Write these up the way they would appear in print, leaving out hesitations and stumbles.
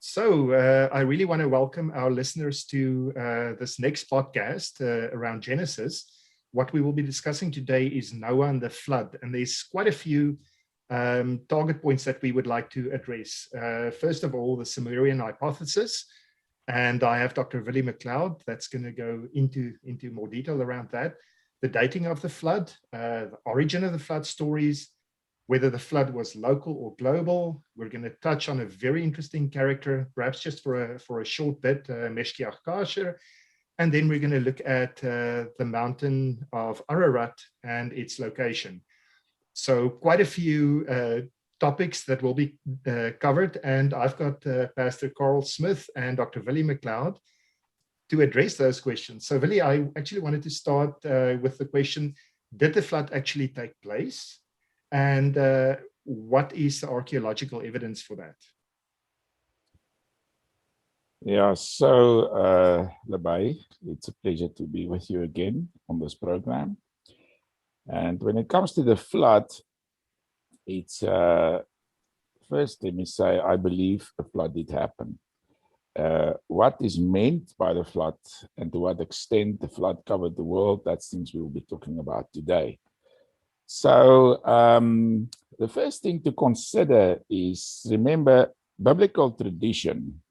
I really want to welcome our listeners to this next podcast around Genesis. What we will be discussing today is Noah and the flood, and there's quite a few target points that we would like to address. First of all, the Sumerian hypothesis, and I have Dr. Willie Mc Cloud that's going to go into more detail around that. The dating of the flood, the origin of the flood stories, whether the flood was local or global. We're going to touch on a very interesting character, perhaps just for a short bit, Meshkiach Kasher. And then we're going to look at the mountain of Ararat and its location. So quite a few topics that will be covered. And I've got Pastor Carel Smith and Dr. Willie Mc Cloud to address those questions. So Willie, I actually wanted to start with the question, did the flood actually take place? And what is the archaeological evidence for that? Yeah, so Bey, it's a pleasure to be with you again on this program. And when it comes to the flood, it's first, let me say, I believe a flood did happen. What is meant by the flood and to what extent the flood covered the world, that's things we will be talking about today. So the first thing to consider is, remember, biblical tradition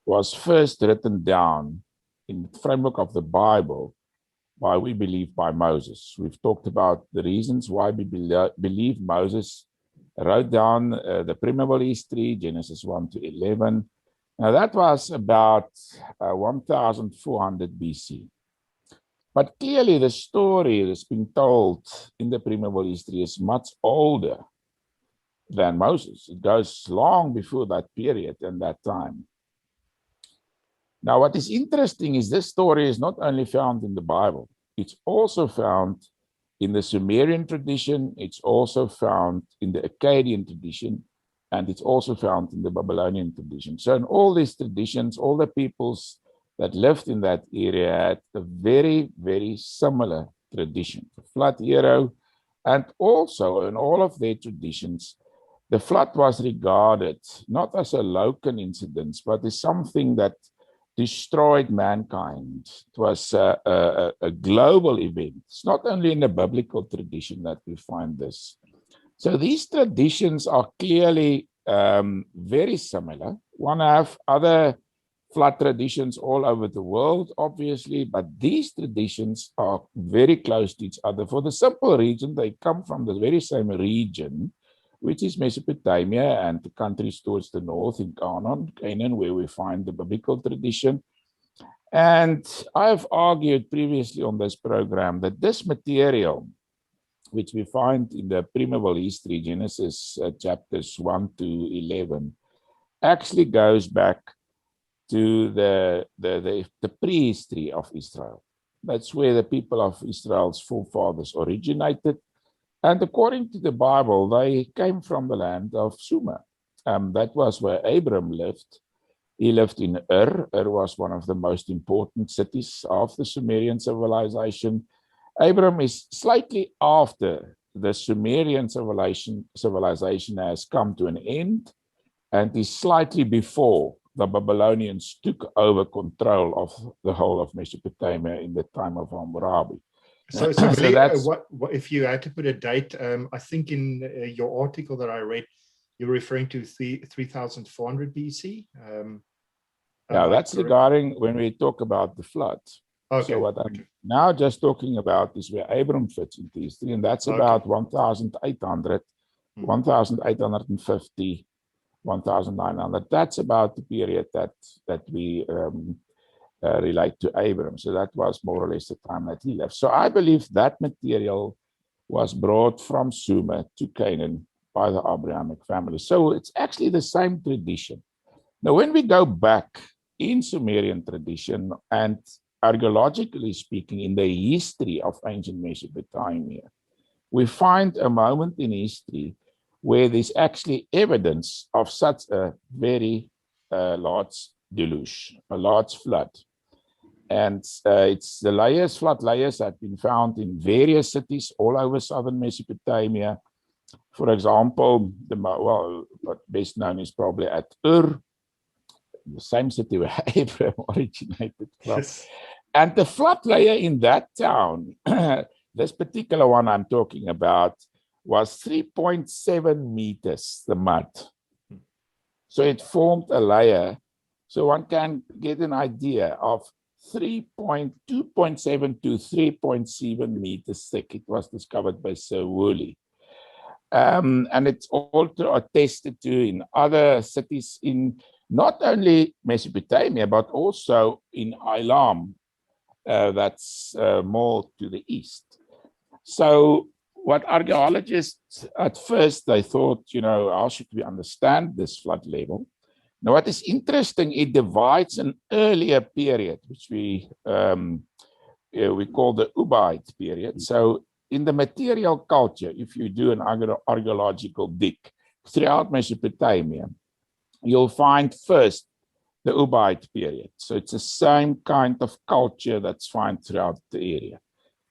was first written down in the framework of the Bible by, we believe, by Moses. We've talked about the reasons why we believe Moses wrote down the primeval history, Genesis 1 to 11. Now that was about 1400 BC. But clearly the story that's being told in the primeval history is much older than Moses. It goes long before that period and that time. Now what is interesting is this story is not only found in the Bible, it's also found in the Sumerian tradition, it's also found in the Akkadian tradition, and it's also found in the Babylonian tradition. So in all these traditions, all the peoples that lived in that area had a very, very similar tradition, the flood hero, and also in all of their traditions, the flood was regarded not as a local incident, but as something that destroyed mankind. It was a global event. It's not only in the biblical tradition that we find this. So these traditions are clearly very similar. One have other flood traditions all over the world, obviously, but these traditions are very close to each other for the simple reason they come from the very same region, which is Mesopotamia and the countries towards the north in Canaan, where we find the biblical tradition. And I've argued previously on this program that this material, which we find in the primeval history, Genesis chapters 1 to 11, actually goes back to the prehistory of Israel. That's where the people of Israel's forefathers originated. And according to the Bible, they came from the land of Sumer. That was where Abram lived. He lived in Ur. Ur was one of the most important cities of the Sumerian civilization. Abram is slightly after the Sumerian civilization has come to an end, and is slightly before the Babylonians took over control of the whole of Mesopotamia in the time of Hammurabi. So really, what if you had to put a date? I think in your article that I read, you're referring to 3,400 BC. Yeah, that's regarding when we talk about the flood. Okay. So what I'm now just talking about is where Abram fits into history, and that's about 1,800, 1,850. 1,900. That's about the period that we relate to Abram. So that was more or less the time that he left. So I believe that material was brought from Sumer to Canaan by the Abrahamic family. So it's actually the same tradition. Now, when we go back in Sumerian tradition and archaeologically speaking in the history of ancient Mesopotamia, we find a moment in history where there's actually evidence of such a very large deluge, a large flood. And it's the flood layers that have been found in various cities all over southern Mesopotamia. For example, what best known is probably at Ur, the same city where Abraham originated from. Yes. And the flood layer in that town, this particular one I'm talking about, was 3.7 meters, the mud. So it formed a layer. So one can get an idea of 2.7 to 3.7 meters thick. It was discovered by Sir Willie. And it's also attested to in other cities in not only Mesopotamia, but also in Elam, that's more to the east. So what archaeologists at first, they thought, how should we understand this flood level? Now, what is interesting, it divides an earlier period, which we call the Ubaid period. So in the material culture, if you do an archaeological dig throughout Mesopotamia, you'll find first the Ubaid period. So it's the same kind of culture that's found throughout the area.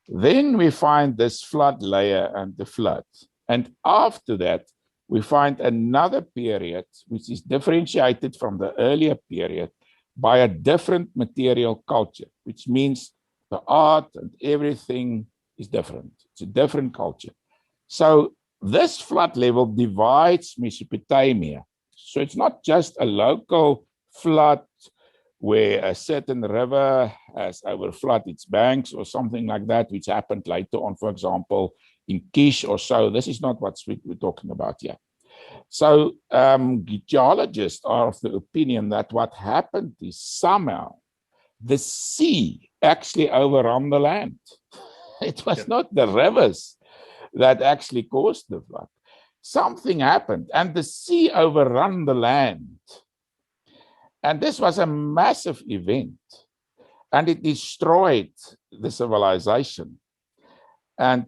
Then we find this flood layer and the flood. And after that, we find another period which is differentiated from the earlier period by a different material culture, which means the art and everything is different. It's a different culture. So this flood level divides Mesopotamia. So it's not just a local flood where a certain river has overflowed its banks or something like that, which happened later on, for example, in Kish or so. This is not what we're talking about here. So geologists are of the opinion that what happened is somehow the sea actually overran the land. It was not the rivers that actually caused the flood. Something happened and the sea overran the land. And this was a massive event. And it destroyed the civilization. And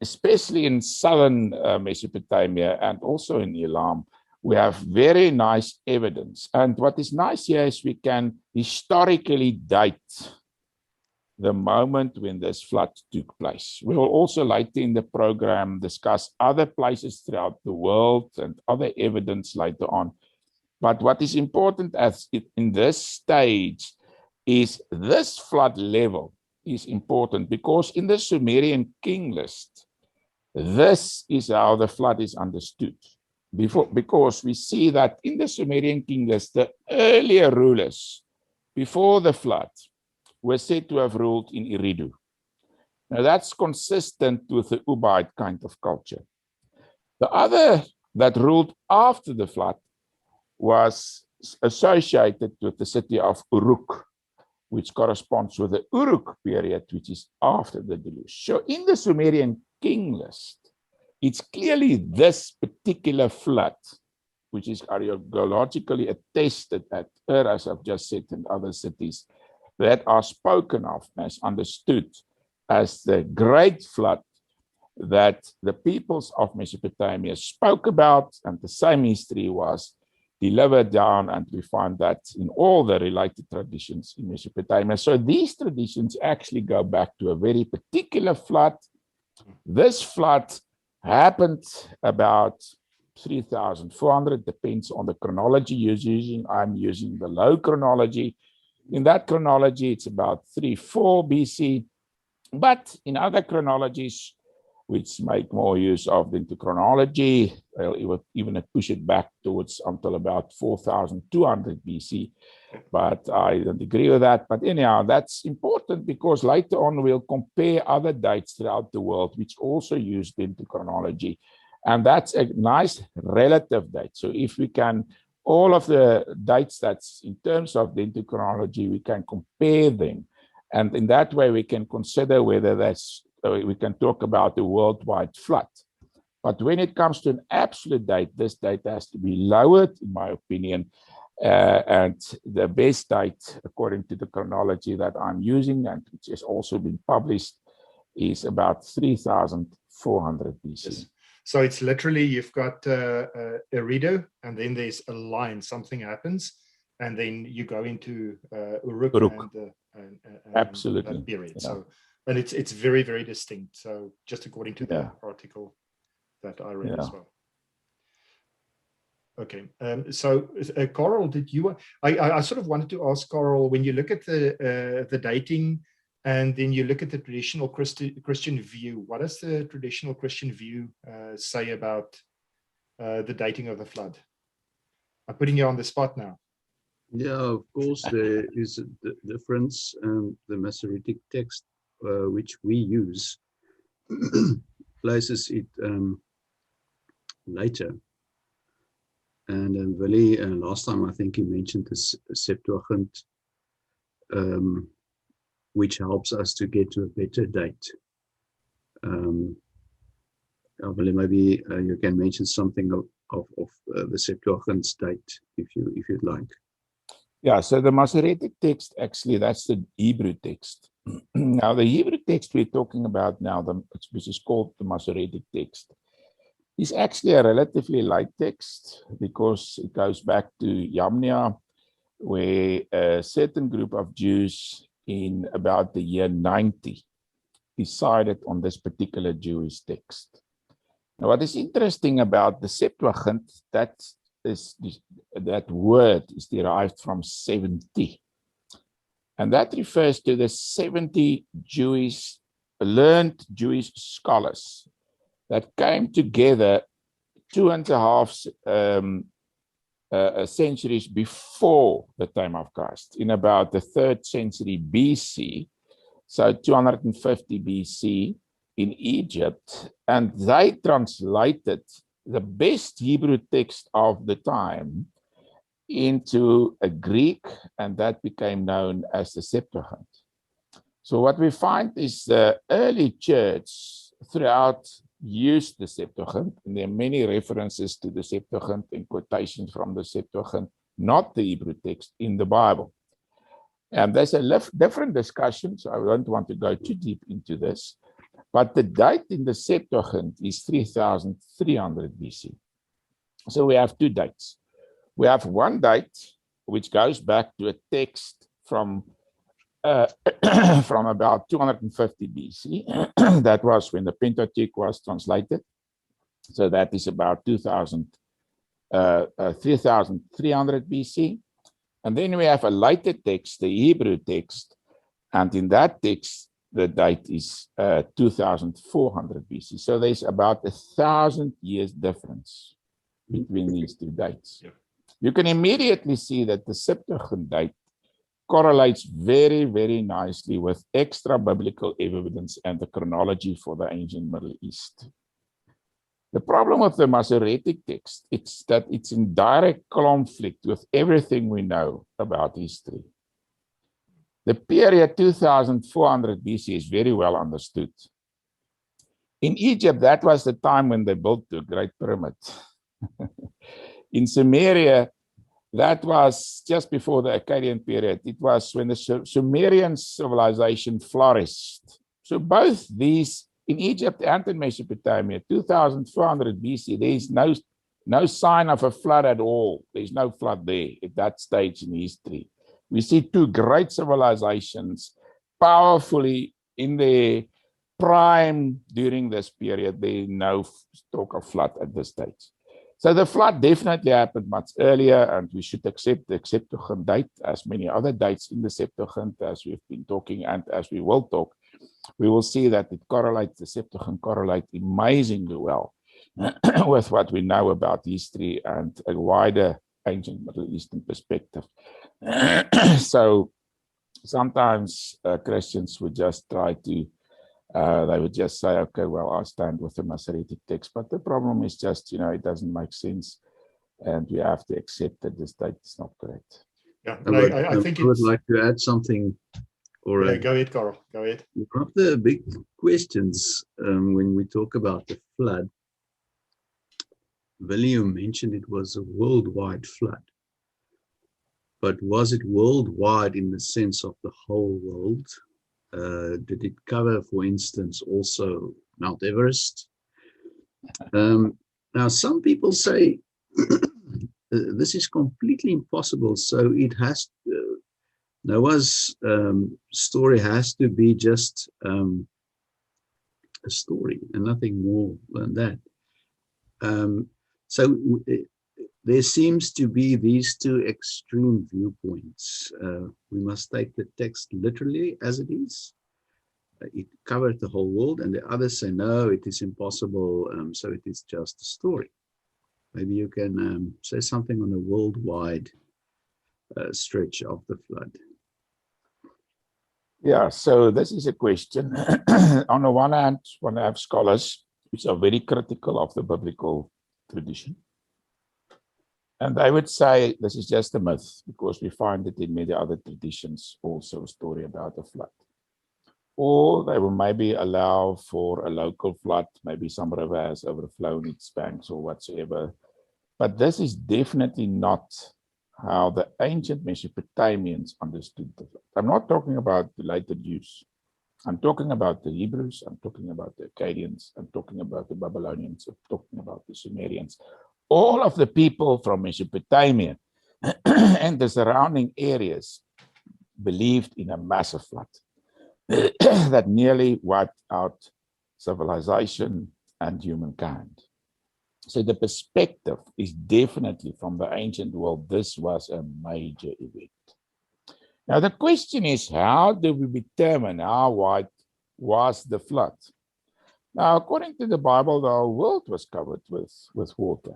especially in southern Mesopotamia and also in Elam, we have very nice evidence. And what is nice here is we can historically date the moment when this flood took place. We will also later in the program discuss other places throughout the world and other evidence later on. But what is important in this stage is this flood level is important because in the Sumerian king list, this is how the flood is understood. Because we see that in the Sumerian king list, the earlier rulers before the flood were said to have ruled in Eridu. Now that's consistent with the Ubaid kind of culture. The other that ruled after the flood was associated with the city of Uruk, which corresponds with the Uruk period, which is after the deluge. So in the Sumerian king list, it's clearly this particular flood, which is archaeologically attested at Ur, as I've just said, in other cities, that are spoken of as understood as the great flood that the peoples of Mesopotamia spoke about, and the same history was delivered down, and we find that in all the related traditions in Mesopotamia. So these traditions actually go back to a very particular flood. This flood happened about 3,400, depends on the chronology you're using. I'm using the low chronology. In that chronology, it's about 3-4 BC. But in other chronologies, which make more use of the chronology, even push it back towards until about 4,200 BC. But I don't agree with that. But anyhow, that's important because later on we'll compare other dates throughout the world, which also use the chronology. And that's a nice relative date. So if we can, all of the dates that's in terms of the chronology, we can compare them. And in that way, we can consider whether we can talk about a worldwide flood. But when it comes to an absolute date, this date has to be lowered, in my opinion. And the best date, according to the chronology that I'm using, and which has also been published, is about 3,400 BC. Yes. So it's literally, you've got a Eridu, and then there's a line, something happens, and then you go into Uruk. And absolutely. That period. Yeah. So, and it's very, very distinct. So just according to the article. that I read Yeah. as well. Okay, so Carel, did you? I sort of wanted to ask Carel, when you look at the dating, and then you look at the traditional Christian view, what does the traditional Christian view say about the dating of the flood? I'm putting you on the spot now. Yeah, of course, there is a difference. The Masoretic text, which we use, places it later. And Willie, last time I think he mentioned the Septuagint, which helps us to get to a better date. Willie, maybe you can mention something of the Septuagint's date, if you'd like. Yeah, so the Masoretic text, actually, that's the Hebrew text. Now, the Hebrew text we're talking about now, which is called the Masoretic text, is actually a relatively light text because it goes back to Yamnia, where a certain group of Jews in about the year 90 decided on this particular Jewish text. Now, what is interesting about the Septuagint, that word is derived from 70. And that refers to the 70 learned Jewish scholars that came together 2.5 centuries before the time of Christ, in about the 3rd century BC, so 250 BC in Egypt, and they translated the best Hebrew text of the time into a Greek, and that became known as the Septuagint. So what we find is the early church throughout used the Septuagint, and there are many references to the Septuagint and quotations from the Septuagint, not the Hebrew text, in the Bible. And there's a different discussion, so I don't want to go too deep into this, but the date in the Septuagint is 3300 BC. So we have two dates. We have one date, which goes back to a text from about 250 BC. That was when the Pentateuch was translated. So that is about 3300 BC. And then we have a later text, the Hebrew text. And in that text, the date is 2400 BC. So there's about 1,000 years difference between these two dates. Yeah. You can immediately see that the Septuagint date correlates very, very nicely with extra biblical evidence and the chronology for the ancient Middle East. The problem with the Masoretic text is that it's in direct conflict with everything we know about history. The period 2400 BC is very well understood. In Egypt, that was the time when they built the Great Pyramid. In Sumeria, that was just before the Akkadian period. It was when the Sumerian civilization flourished. So both these, in Egypt and in Mesopotamia, 2400 BC, there is no sign of a flood at all. There's no flood there at that stage in history. We see two great civilizations powerfully in their prime during this period. There's no talk of flood at this stage. So the flood definitely happened much earlier, and we should accept the Septuagint date, as many other dates in the Septuagint, as we've been talking and as we will talk. We will see that it correlates, the Septuagint correlates amazingly well with what we know about history and a wider ancient Middle Eastern perspective. So sometimes Christians would just try to they would just say, okay, well, I stand with the Masoretic text. But the problem is just, it doesn't make sense. And we have to accept that this date is not correct. Yeah, I think I would like to add something. Or go ahead, Carel. Go ahead. One of the big questions when we talk about the flood, William mentioned it was a worldwide flood. But was it worldwide in the sense of the whole world? Did it cover, for instance, also Mount Everest? Now, some people say this is completely impossible. So it has Noah's story has to be just a story and nothing more than that. So there seems to be these two extreme viewpoints. We must take the text literally as it is. It covered the whole world, and the others say, no, it is impossible, so it is just a story. Maybe you can say something on the worldwide stretch of the flood. Yeah, so this is a question. On the one hand, one have scholars which are very critical of the biblical tradition. And they would say this is just a myth because we find it in many other traditions, also a story about a flood. Or they will maybe allow for a local flood, maybe some river has overflown its banks or whatsoever. But this is definitely not how the ancient Mesopotamians understood the flood. I'm not talking about the later Jews. I'm talking about the Hebrews, I'm talking about the Akkadians, I'm talking about the Babylonians, I'm talking about the Sumerians. All of the people from Mesopotamia and the surrounding areas believed in a massive flood that nearly wiped out civilization and humankind. So the perspective is definitely from the ancient world, this was a major event. Now the question is, how do we determine how wide was the flood? Now, according to the Bible, the whole world was covered with water.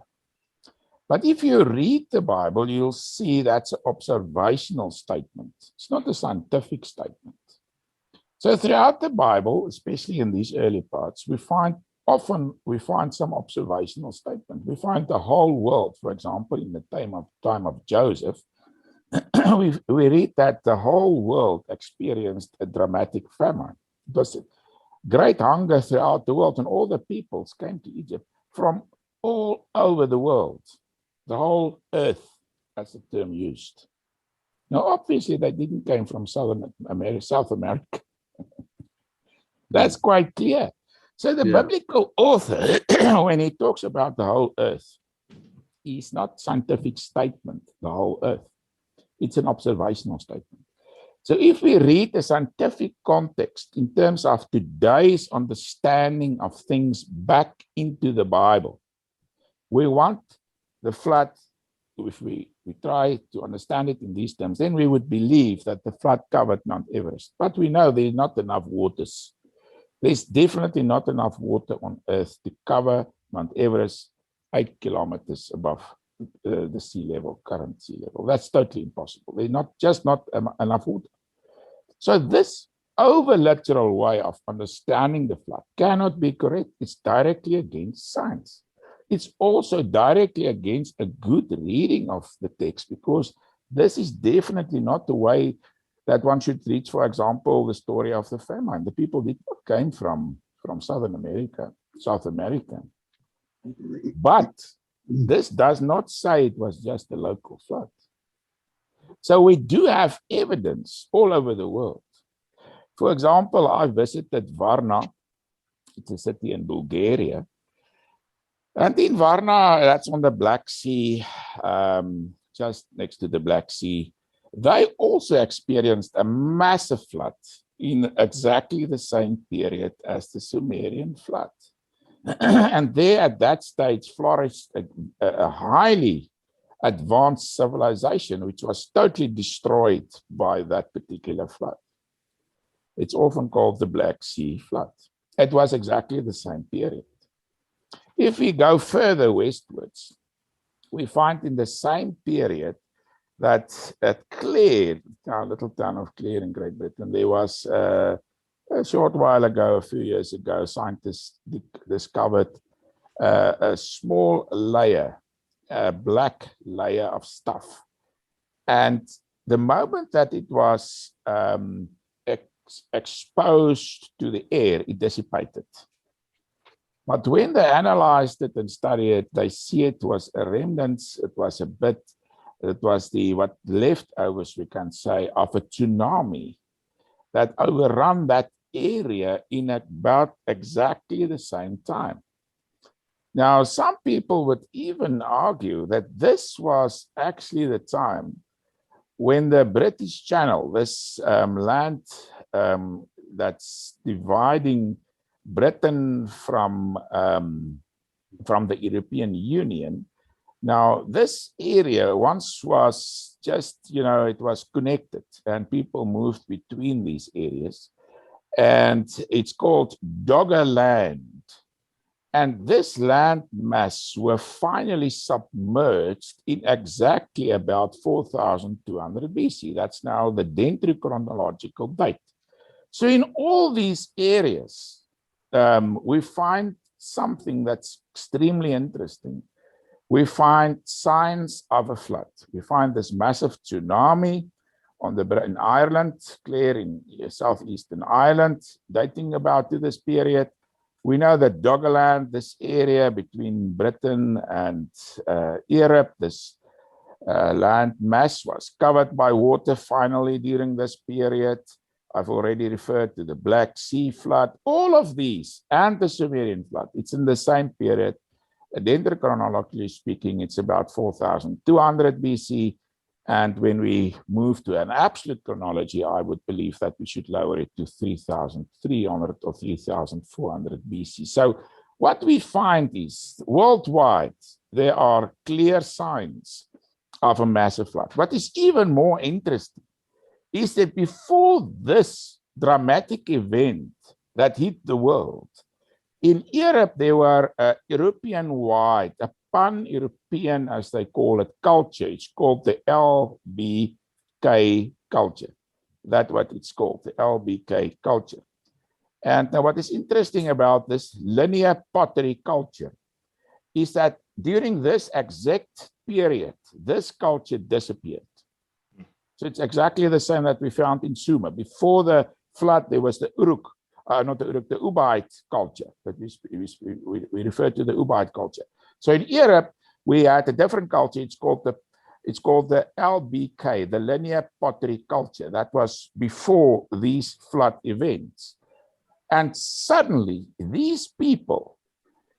But if you read the Bible, you'll see that's an observational statement. It's not a scientific statement. So throughout the Bible, especially in these early parts, often we find some observational statement. We find the whole world, for example, in the time of Joseph, we read that the whole world experienced a dramatic famine. It was great hunger throughout the world, and all the peoples came to Egypt from all over the world. The whole earth, as the term used. Now, obviously, they didn't come from South America. That's quite clear. So the biblical author, when he talks about the whole earth, is not scientific statement, the whole earth. It's an observational statement. So if we read the scientific context in terms of today's understanding of things back into the Bible, we want the flood, if we try to understand it in these terms, then we would believe that the flood covered Mount Everest. But we know there's not enough waters. There's definitely not enough water on Earth to cover Mount Everest 8 kilometers above the sea level, current sea level. That's totally impossible. There's not enough water. So this over-literal way of understanding the flood cannot be correct. It's directly against science. It's also directly against a good reading of the text, because this is definitely not the way that one should read, for example, the story of the famine. The people did not come from South America. But this does not say it was just a local flood. So we do have evidence all over the world. For example, I visited Varna. It's a city in Bulgaria. And in Varna, that's on the Black Sea, just next to the Black Sea, they also experienced a massive flood in exactly the same period as the Sumerian flood. And there at that stage flourished a highly advanced civilization, which was totally destroyed by that particular flood. It's often called the Black Sea flood. It was exactly the same period. If we go further westwards, we find in the same period that at Clare, our little town of Clare in Great Britain, there was a short while ago, a few years ago, scientists discovered a small layer, a black layer of stuff. And the moment that it was exposed to the air, it dissipated. But when they analyzed it and studied it, they see it was a remnant, it was what leftovers, we can say, of a tsunami that overrun that area in about exactly the same time. Now, some people would even argue that this was actually the time when the British Channel, this land that's dividing Britain from from the European Union. Now, this area once was just, it was connected and people moved between these areas. And it's called Dogger Land. And this land mass were finally submerged in exactly about 4,200 BC. That's now the dendrochronological date. So in all these areas, we find something that's extremely interesting. We find signs of a flood. We find this massive tsunami in Ireland, clear in southeastern Ireland, dating about to this period. We know that Doggerland, this area between Britain and Europe, this land mass was covered by water finally during this period. I've already referred to the Black Sea flood. All of these and the Sumerian flood, it's in the same period. Dendrochronologically speaking, it's about 4,200 BC. And when we move to an absolute chronology, I would believe that we should lower it to 3,300 or 3,400 BC. So what we find is worldwide, there are clear signs of a massive flood. What is even more interesting is that before this dramatic event that hit the world, in Europe, there were a European-wide, a pan-European, as they call it, culture. It's called the LBK culture. That's what it's called, the LBK culture. And now what is interesting about this linear pottery culture is that during this exact period, this culture disappeared. So it's exactly the same that we found in Sumer. Before the flood, there was the Uruk. Not the Uruk, the Ubaid culture, but we refer to the Ubaid culture. So in Europe, we had a different culture. It's called the LBK, the linear pottery culture. That was before these flood events. And suddenly, these people,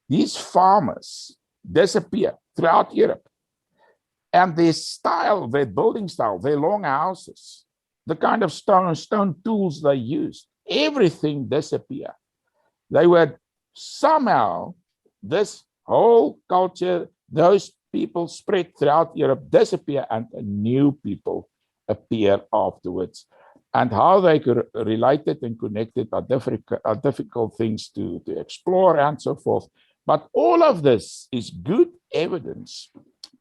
these farmers, disappear throughout Europe. And their style, their building style, their long houses, the kind of stone tools they used, everything disappeared. They were somehow, this whole culture, those people spread throughout Europe, disappear, and new people appear afterwards. And how they could relate it and connect it are difficult things to explore and so forth. But all of this is good evidence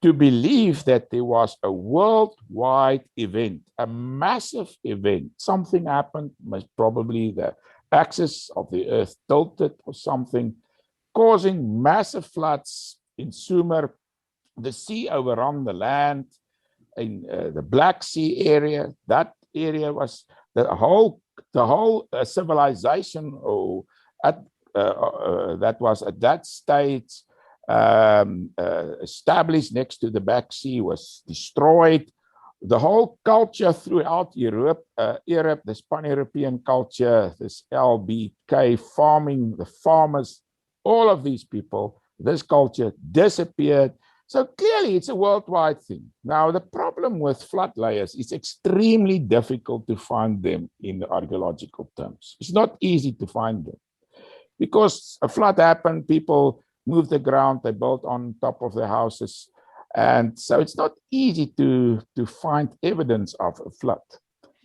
to believe that there was a worldwide event, a massive event. Something happened, most probably the axis of the earth tilted or something, causing massive floods in Sumer. The sea overran the land in the Black Sea area. That area was the whole civilization that was at that stage established next to the Black Sea was destroyed. The whole culture throughout Europe, this pan-European culture, this LBK farming, the farmers, all of these people, this culture disappeared. So clearly it's a worldwide thing. Now, the problem with flood layers is extremely difficult to find them in the archaeological terms. It's not easy to find them because a flood happened, people moved the ground, they built on top of their houses. And so it's not easy to find evidence of a flood.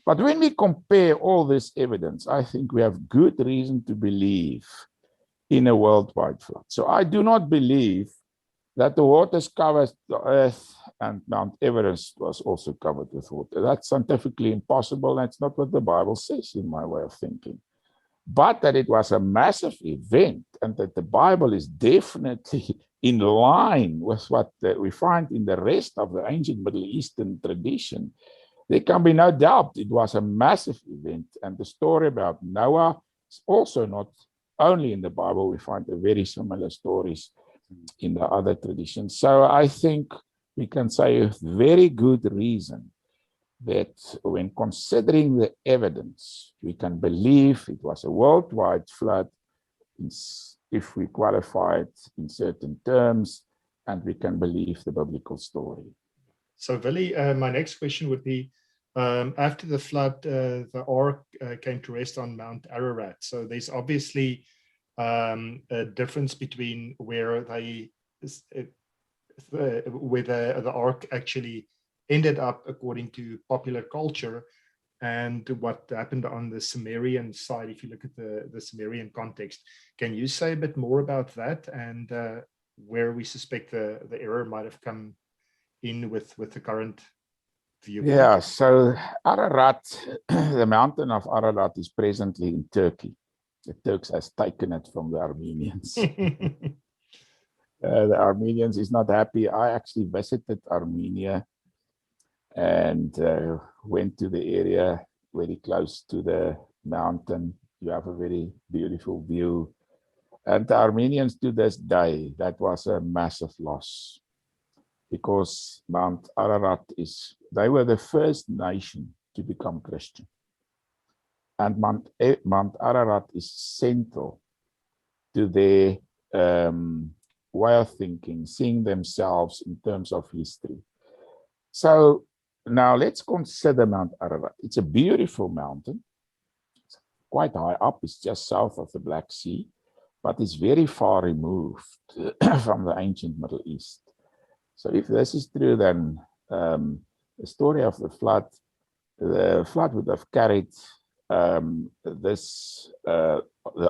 But when we compare all this evidence, I think we have good reason to believe in a worldwide flood. So I do not believe that the waters covered the earth and Mount Everest was also covered with water. That's scientifically impossible. That's not what the Bible says in my way of thinking. But that it was a massive event and that the Bible is definitely in line with what we find in the rest of the ancient Middle Eastern tradition, there can be no doubt it was a massive event. And the story about Noah is also not only in the Bible, we find very similar stories in the other traditions. So I think we can say with very good reason that when considering the evidence, we can believe it was a worldwide flood if we qualify it in certain terms, and we can believe the biblical story. So Willie, my next question would be, after the flood, the ark came to rest on Mount Ararat. So there's obviously a difference between where the ark actually ended up according to popular culture and what happened on the Sumerian side, if you look at the Sumerian context. Can you say a bit more about that and where we suspect the error might have come in with the current viewpoint? Yeah, so Ararat, the mountain of Ararat is presently in Turkey. The Turks has taken it from the Armenians. The Armenians is not happy. I actually visited Armenia and went to the area very close to the mountain. You have a very beautiful view. And the Armenians to this day, that was a massive loss because Mount Ararat they were the first nation to become Christian. And Mount Ararat is central to their way of thinking, seeing themselves in terms of history. So now let's consider Mount Ararat. It's a beautiful mountain. It's quite high up. It's just south of the Black Sea, but it's very far removed from the ancient Middle East. So if this is true, then the story of the flood would have carried the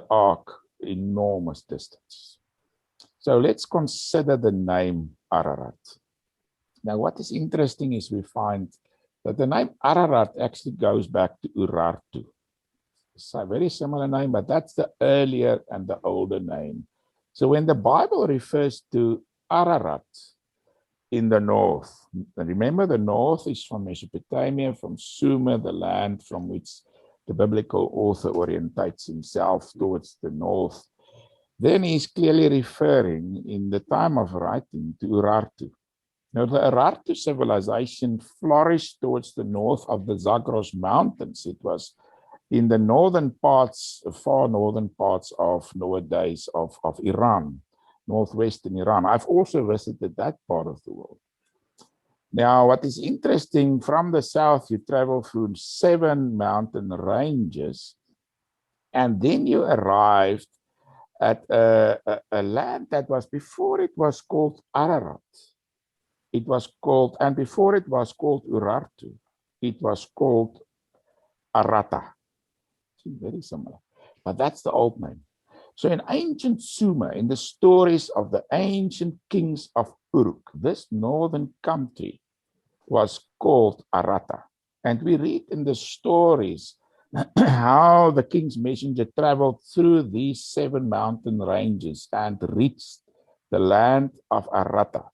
ark enormous distance. So let's consider the name Ararat. Now, what is interesting is we find that the name Ararat actually goes back to Urartu. It's a very similar name, but that's the earlier and the older name. So when the Bible refers to Ararat in the north, remember the north is from Mesopotamia, from Sumer, the land from which the biblical author orientates himself towards the north, then he's clearly referring in the time of writing to Urartu. Now, the Urartu civilization flourished towards the north of the Zagros Mountains. It was in the northern parts, far northern parts of nowadays of Iran, northwestern Iran. I've also visited that part of the world. Now, what is interesting, from the south, you travel through 7 mountain ranges, and then you arrived at a land that was, before it was called Ararat, it was called, and before it was called Urartu, it was called Arata. Very similar, but that's the old name. So in ancient Sumer, in the stories of the ancient kings of Uruk, this northern country was called Arata. And we read in the stories how the king's messenger traveled through these 7 mountain ranges and reached the land of Arata.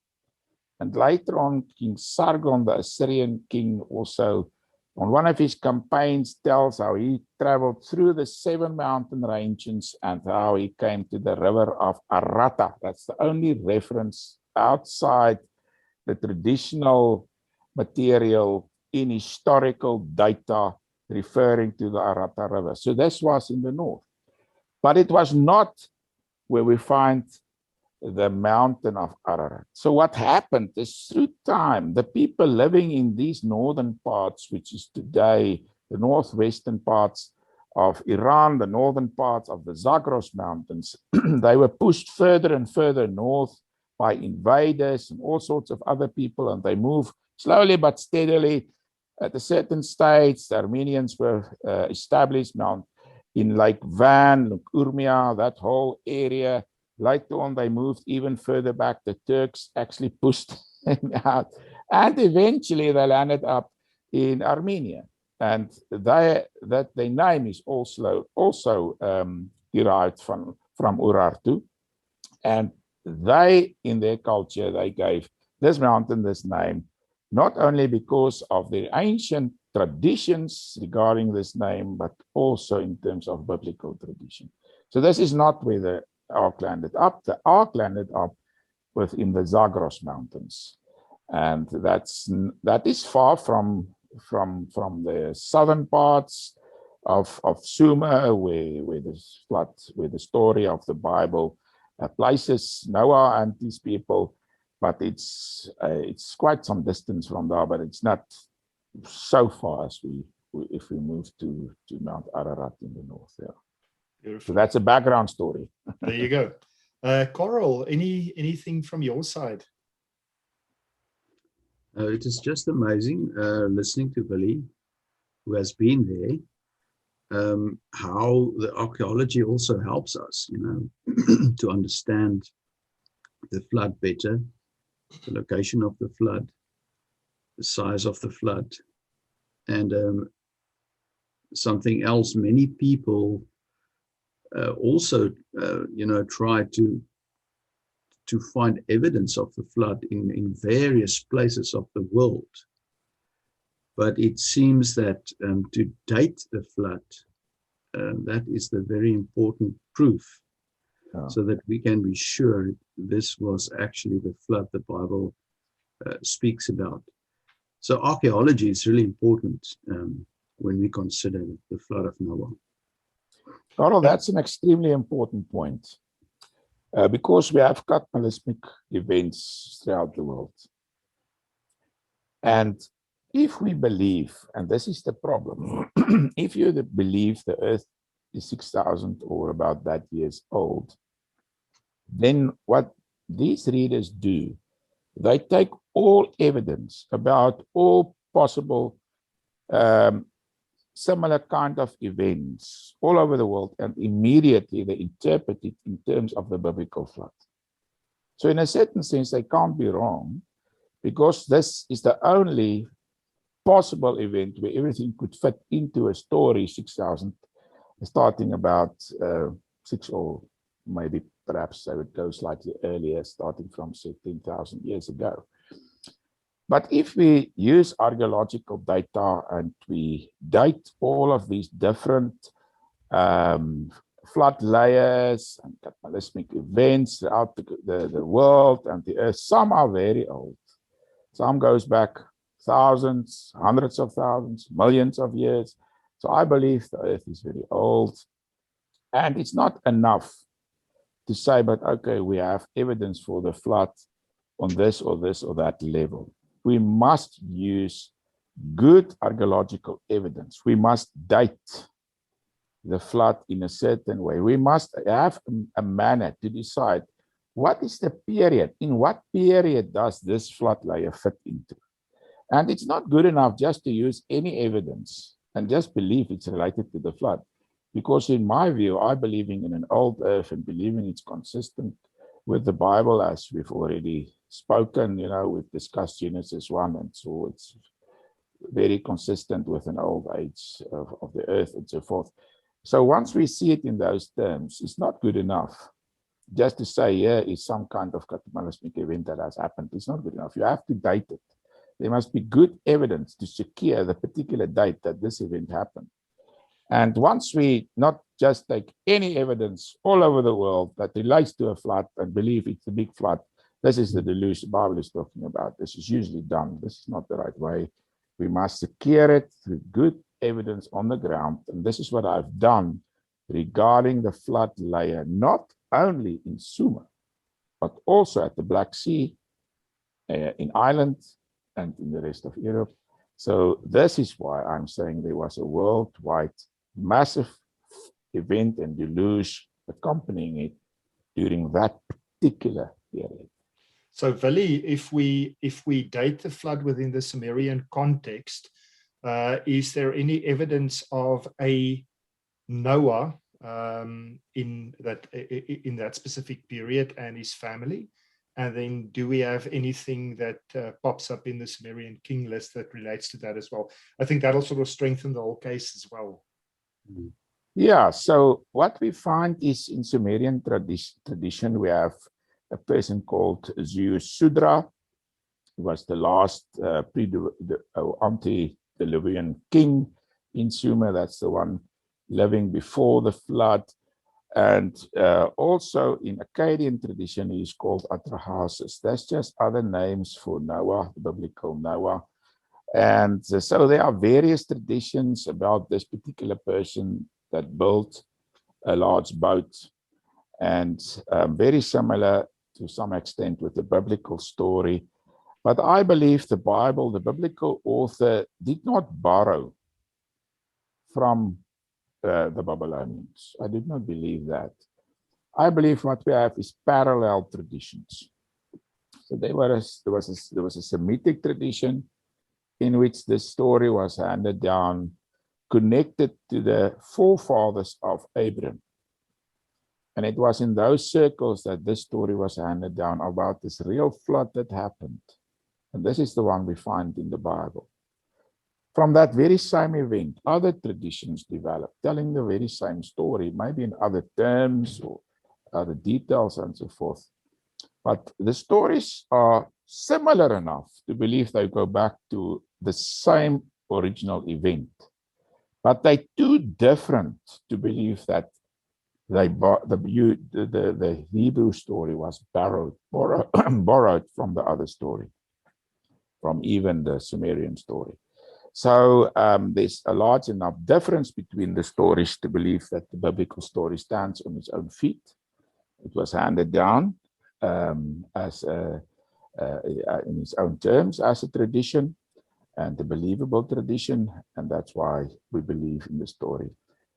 And later on, King Sargon, the Assyrian king, also on one of his campaigns tells how he traveled through the 7 mountain ranges and how he came to the river of Arata. That's the only reference outside the traditional material in historical data referring to the Arata River. So this was in the north. But it was not where we find the mountain of Ararat. So what happened is, through time, the people living in these northern parts, which is today the northwestern parts of Iran, the northern parts of the Zagros Mountains, they were pushed further and further north by invaders and all sorts of other people, and they moved slowly but steadily. At a certain stage, the Armenians were established now in Lake Van, Lake Urmia, that whole area. Later on, they moved even further back. The Turks actually pushed them out, and eventually they landed up in Armenia. And their name is also derived from Urartu. And they, in their culture, they gave this mountain this name, not only because of their ancient traditions regarding this name, but also in terms of biblical tradition. So this is not where the ark landed up. The ark landed up within the Zagros Mountains, and that is far from the southern parts of Sumer, where the story of the Bible places Noah and these people. But it's quite some distance from there, but it's not so far as if we move to Mount Ararat in the north there. Beautiful. that's a background story. There you go. Carel, anything from your side? It is just amazing listening to Willie, who has been there, how the archaeology also helps us, to understand the flood better, the location of the flood, the size of the flood, and something else. Many people also, try to find evidence of the flood in various places of the world. But it seems that to date the flood, that is the very important proof, so that we can be sure this was actually the flood the Bible speaks about. So archaeology is really important when we consider the flood of Noah. Carl, that's an extremely important point. Because we have cataclysmic events throughout the world. And if we believe, and this is the problem, if you believe the earth is 6,000 or about that years old, then what these readers do, they take all evidence about all possible similar kind of events all over the world, and immediately they interpret it in terms of the biblical flood. So in a certain sense, they can't be wrong, because this is the only possible event where everything could fit into a story, 6,000, starting about 6, or maybe perhaps I would go slightly earlier, starting from 10,000 years ago. But if we use archaeological data and we date all of these different flood layers and cataclysmic events throughout the world and the earth, some are very old. Some goes back thousands, hundreds of thousands, millions of years. So I believe the earth is very old. And it's not enough to say, but okay, we have evidence for the flood on this or that level. We must use good archaeological evidence. We must date the flood in a certain way. We must have a manner to decide what is the period, in what period does this flood layer fit into. And it's not good enough just to use any evidence and just believe it's related to the flood. Because in my view, I believing in an old earth and believing it's consistent with the Bible, as we've already spoken, we've discussed Genesis 1, and so it's very consistent with an old age of the earth and so forth. So once we see it in those terms, it's not good enough just to say, here is some kind of cataclysmic event that has happened. It's not good enough. You have to date it. There must be good evidence to secure the particular date that this event happened. And once we not just take any evidence all over the world that relates to a flood and believe it's a big flood, this is the delusion the Bible is talking about. This is usually done. This is not the right way. We must secure it through good evidence on the ground. And this is what I've done regarding the flood layer, not only in Sumer, but also at the Black Sea, in Ireland, and in the rest of Europe. So this is why I'm saying there was a worldwide massive event and deluge accompanying it during that particular period. So, Willie, if we date the flood within the Sumerian context, is there any evidence of a Noah in that specific period and his family? And then do we have anything that pops up in the Sumerian king list that relates to that as well? I think that'll sort of strengthen the whole case as well. Yeah, so what we find is in Sumerian tradition, we have a person called Suider, who was the last antediluvian king in Sumer. That's the one living before the flood. And also in Akkadian tradition, he is called Atrahasis. That's just other names for Noah, the biblical Noah. And so there are various traditions about this particular person that built a large boat, and very similar to some extent with the biblical story. But I believe the Bible, the biblical author, did not borrow from the Babylonians. I did not believe that. I believe what we have is parallel traditions. So there was a Semitic tradition in which the story was handed down, connected to the forefathers of Abraham. And it was in those circles that this story was handed down about this real flood that happened. And this is the one we find in the Bible. From that very same event, other traditions developed, telling the very same story, maybe in other terms or other details and so forth. But the stories are similar enough to believe they go back to the same original event. But they're too different to believe that the Hebrew story was borrowed from the other story, from even the Sumerian story. So there's a large enough difference between the stories to believe that the biblical story stands on its own feet. It was handed down in its own terms as a tradition, and a believable tradition, and that's why we believe in the story.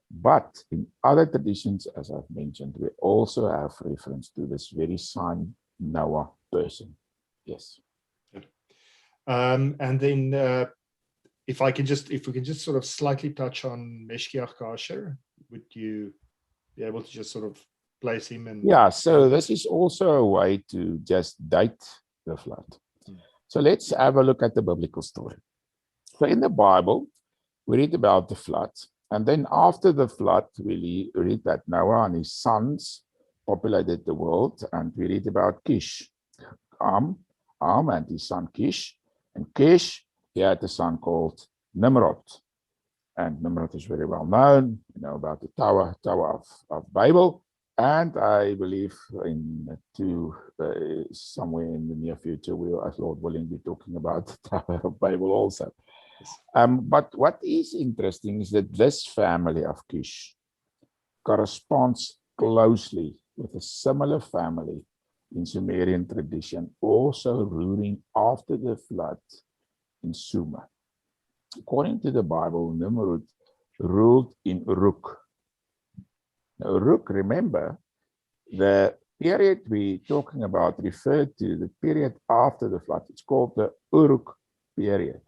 But in other traditions, as I've mentioned, we also have reference to this very same Noah person. Yes. And then if we can just sort of slightly touch on Meshkiach Kasher, would you be able to just sort of place him in? Yeah, so this is also a way to just date the flood. So let's have a look at the biblical story. So in the Bible, we read about the flood. And then after the flood, we read that Noah and his sons populated the world. And we read about Kish, Am and his son Kish. And Kish, he had a son called Nimrod. And Nimrod is very well known, about the Tower of Babel. And I believe somewhere in the near future, we will, as Lord willing, be talking about the Tower of Babel also. But what is interesting is that this family of Kish corresponds closely with a similar family in Sumerian tradition, also ruling after the flood in Sumer. According to the Bible, Nimrod ruled in Uruk. Now, Uruk, remember, the period we're talking about referred to the period after the flood. It's called the Uruk period.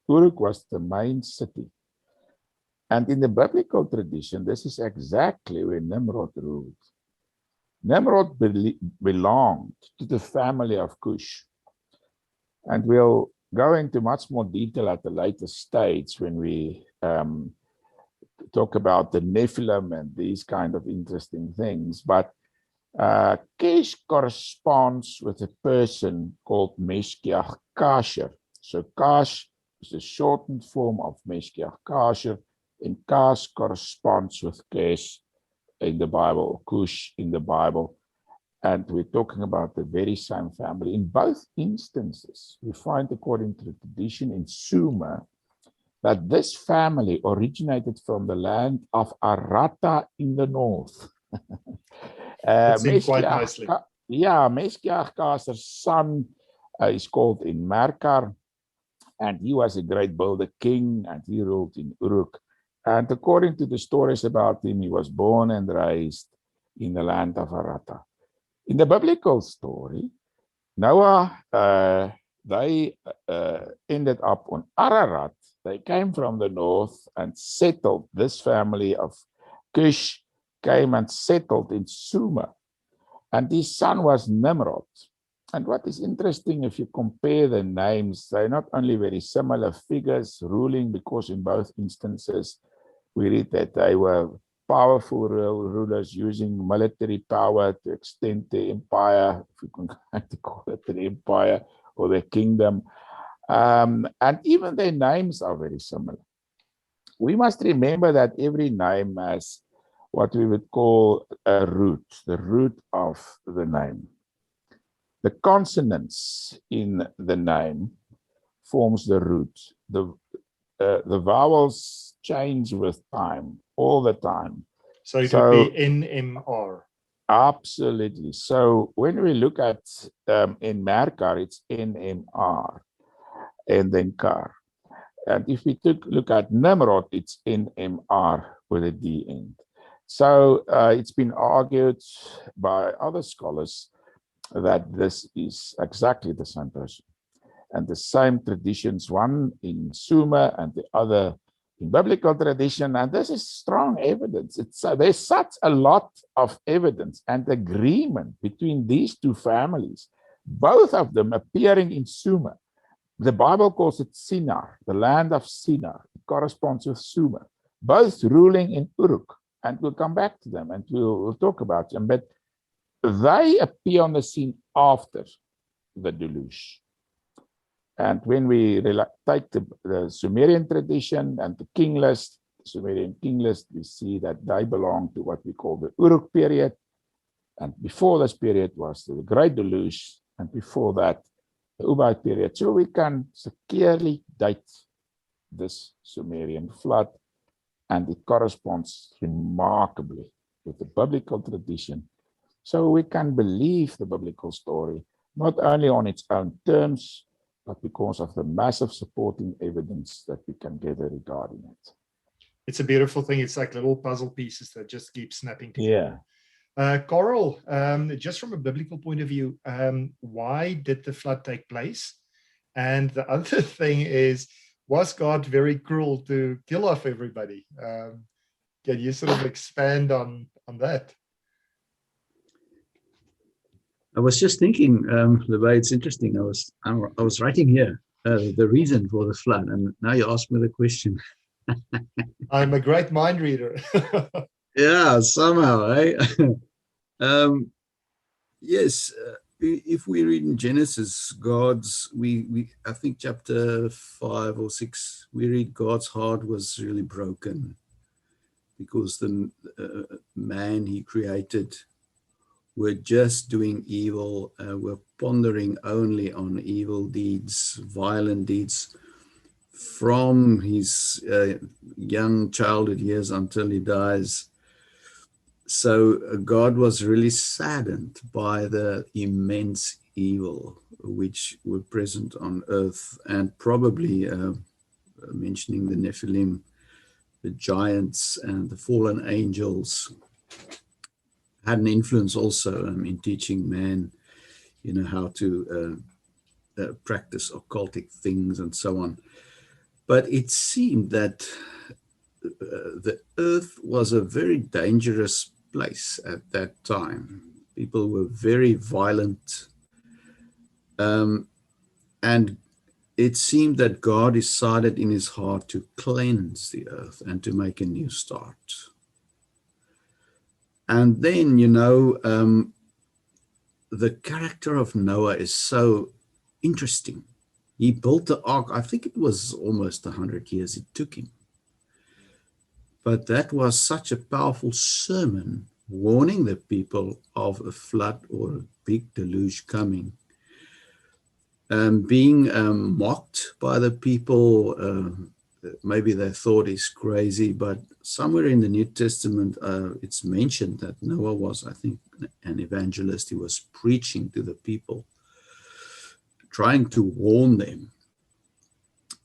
Uruk was the main city. And in the biblical tradition, this is exactly where Nimrod ruled. Nimrod belonged to the family of Cush. And we'll go into much more detail at the later stage when we talk about the Nephilim and these kind of interesting things. But Kish corresponds with a person called Meshkiach Kasher. So Kash is a shortened form of Meshkiach Kasher, and Kash corresponds with Kesh in the Bible, Cush in the Bible. And we're talking about the very same family. In both instances, we find, according to the tradition in Sumer, that this family originated from the land of Arata in the north. Quite nicely. Meshkiach Kasher's son is called in Merkar, and he was a great builder king, and he ruled in Uruk. And according to the stories about him, he was born and raised in the land of Arata. In the biblical story, Noah, they ended up on Ararat. They came from the north and settled. This family of Cush came and settled in Sumer. And his son was Nimrod. And what is interesting, if you compare the names, they're not only very similar figures ruling, because in both instances, we read that they were powerful rulers using military power to extend the empire, if we can call it the empire or the kingdom. And even their names are very similar. We must remember that every name has what we would call a root, the root of the name. The consonants in the name forms the root. The vowels change with time, all the time. So it would be NMR. Absolutely. So when we look at in Merkar, it's NMR and then Kar. And if we look at Nimrod, it's NMR with a D end. So it's been argued by other scholars that this is exactly the same person and the same traditions, one in Sumer and the other in biblical tradition. And this is strong evidence. There's such a lot of evidence and agreement between these two families, both of them appearing in Sumer. The Bible calls it Sinar, the land of Sinar. It corresponds with Sumer, both ruling in Uruk. And we'll come back to them and we'll talk about them. But they appear on the scene after the deluge. And when we take the Sumerian tradition and the king list, the Sumerian king list, we see that they belong to what we call the Uruk period. And before this period was the Great Deluge, and before that, the Ubaid period. So we can securely date this Sumerian flood, and it corresponds remarkably with the biblical tradition. So we can believe the biblical story, not only on its own terms, but because of the massive supporting evidence that we can gather regarding it. It's a beautiful thing. It's like little puzzle pieces that just keep snapping together. Yeah. Carel, just from a biblical point of view, why did the flood take place? And the other thing is, was God very cruel to kill off everybody? Can you sort of expand on that? I was just thinking, Levi, it's interesting. I was writing here the reason for the flood, and now you ask me the question. I'm a great mind reader. Yeah, somehow, eh? Yes, if we read in Genesis, I think chapter 5 or 6, we read God's heart was really broken because the man he created were just doing evil, were pondering only on evil deeds, violent deeds, from his young childhood years until he dies. So God was really saddened by the immense evil which were present on earth, and probably mentioning the Nephilim, the giants and the fallen angels, had an influence also in teaching man, how to practice occultic things and so on. But it seemed that the earth was a very dangerous place at that time. People were very violent, and it seemed that God decided in his heart to cleanse the earth and to make a new start. And then, the character of Noah is so interesting. He built the ark. I think it was almost 100 years it took him. But that was such a powerful sermon warning the people of a flood or a big deluge coming. Being mocked by the people, maybe they thought he's crazy, but somewhere in the New Testament, it's mentioned that Noah was, I think, an evangelist. He was preaching to the people, trying to warn them.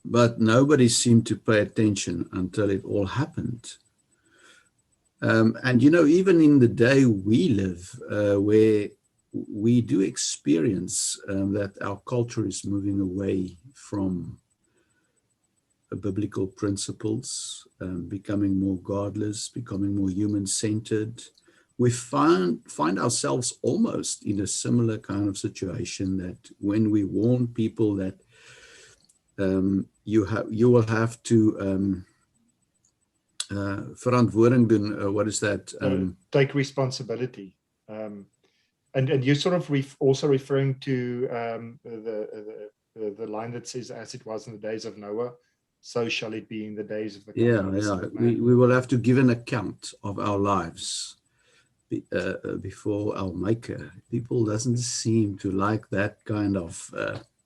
But nobody seemed to pay attention until it all happened. And, even in the day we live, where we do experience that our culture is moving away from biblical principles, becoming more godless, becoming more human-centered, we find ourselves almost in a similar kind of situation, that when we warn people that you will have to verantwoording doen, what is that? Take responsibility. And you're sort of also referring to the line that says, as it was in the days of Noah, so shall it be in the days of the coming of the Son of Man. We will have to give an account of our lives before our Maker. People doesn't seem to like that kind of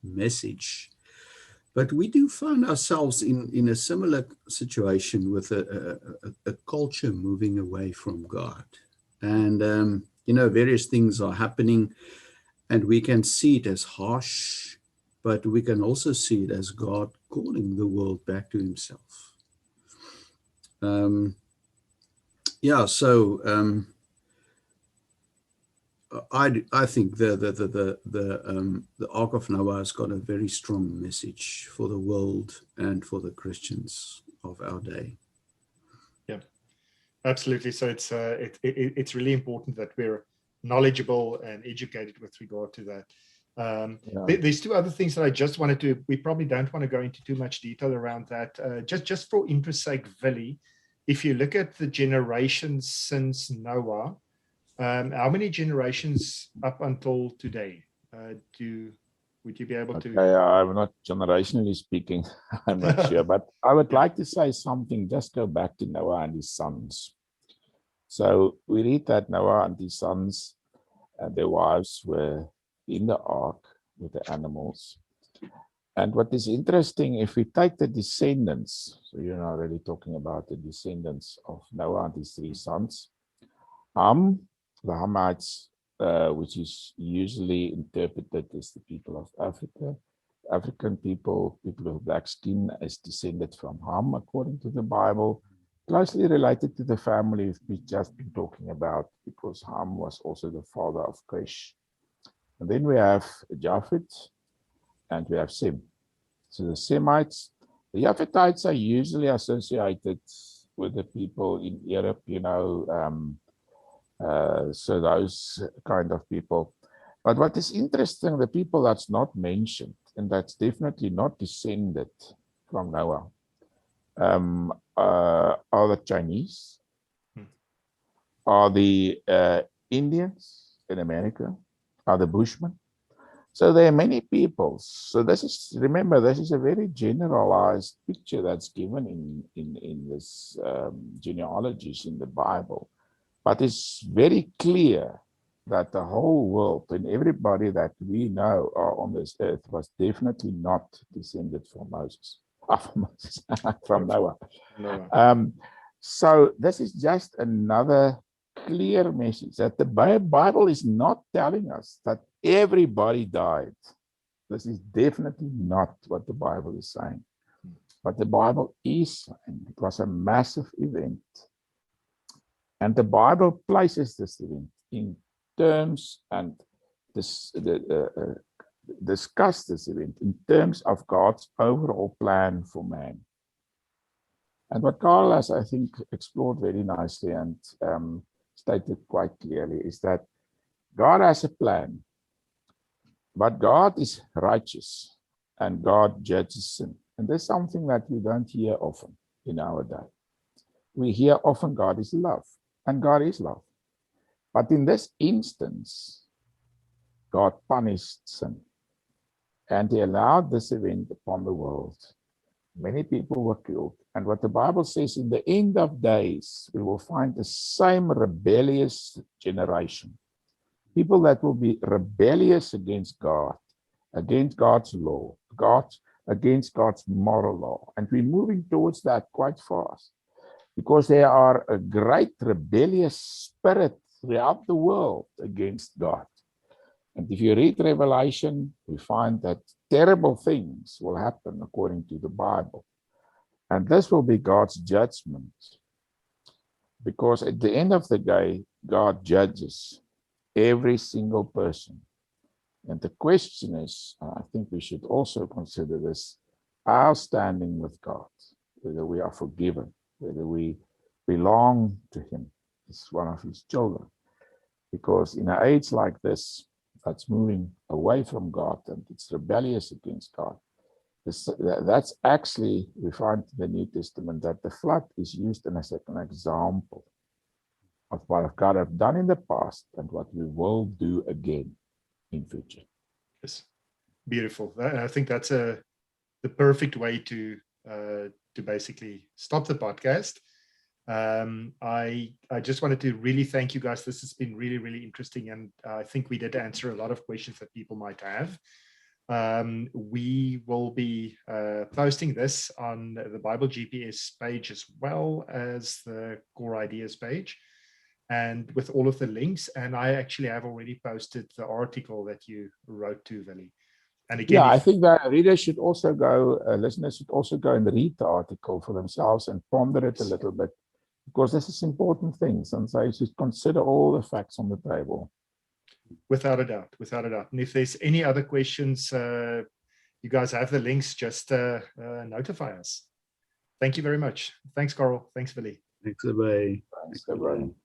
message. But we do find ourselves in a similar situation with a culture moving away from God. And, various things are happening, and we can see it as harsh, but we can also see it as God calling the world back to himself. Yeah, so I think the Ark of Noah has got a very strong message for the world and for the Christians of our day. Yeah, absolutely. So it's really important that we're knowledgeable and educated with regard to that. There's two other things that I just wanted to. We probably don't want to go into too much detail around that. Just for interest's sake, Willie, if you look at the generations since Noah, how many generations up until today would you be able to? Okay, I'm not generationally speaking, I'm not sure, but I would like to say something. Just go back to Noah and his sons. So we read that Noah and his sons and their wives were in the ark with the animals. And what is interesting, if we take the descendants, so you're not really talking about the descendants of Noah and his three sons, Ham, the Hamites, which is usually interpreted as the people of Africa. African people with black skin, is descended from Ham, according to the Bible, closely related to the family we've just been talking about, because Ham was also the father of Cush. And then we have Japheth, and we have Sem. So the Semites, the Japhetites are usually associated with the people in Europe, so those kind of people. But what is interesting, the people that's not mentioned, and that's definitely not descended from Noah, are the Chinese, are the Indians in America, are the Bushmen. So there are many peoples. So this is, remember, this is a very generalized picture that's given in this genealogies in the Bible. But it's very clear that the whole world and everybody that we know are on this earth was definitely not descended from Moses, from Noah. So this is just another clear message that the Bible is not telling us that everybody died. This is definitely not what the Bible is saying. But the Bible is saying it was a massive event. And the Bible places this event in terms and discuss this event in terms of God's overall plan for man. And what Carl has, I think, explored very nicely and stated quite clearly is that God has a plan, but God is righteous and God judges sin. And there's something that we don't hear often in our day. We hear often God is love, and God is love. But in this instance, God punished sin, and he allowed this event upon the world. Many people were killed. And what the Bible says, in the end of days, we will find the same rebellious generation. People that will be rebellious against God, against God's law, against God's moral law. And we're moving towards that quite fast, because there are a great rebellious spirit throughout the world against God. And if you read Revelation, we find that terrible things will happen according to the Bible. And this will be God's judgment. Because at the end of the day, God judges every single person. And the question is, I think we should also consider this, our standing with God, whether we are forgiven, whether we belong to him as one of his children. Because in an age like this, that's moving away from God and it's rebellious against God, that's actually, we find in the New Testament that the flood is used as an example of what God has done in the past and what we will do again in future. Yes, beautiful. I think that's the perfect way to basically stop the podcast. I just wanted to really thank you guys. This has been really, really interesting, and I think we did answer a lot of questions that people might have. We will be posting this on the Bible GPS page as well as the Core Ideas page, and with all of the links. And I actually have already posted the article that you wrote to, Willie. And again, I think that readers should also go, listeners should also go and read the article for themselves and ponder it a little bit, Because this is important things, and so you should consider all the facts on the table. Without a doubt, without a doubt. And if there's any other questions, you guys have the links, just notify us. Thank you very much. Thanks, Carel. Thanks, Willie. Thanks, Bey. Thanks, everyone.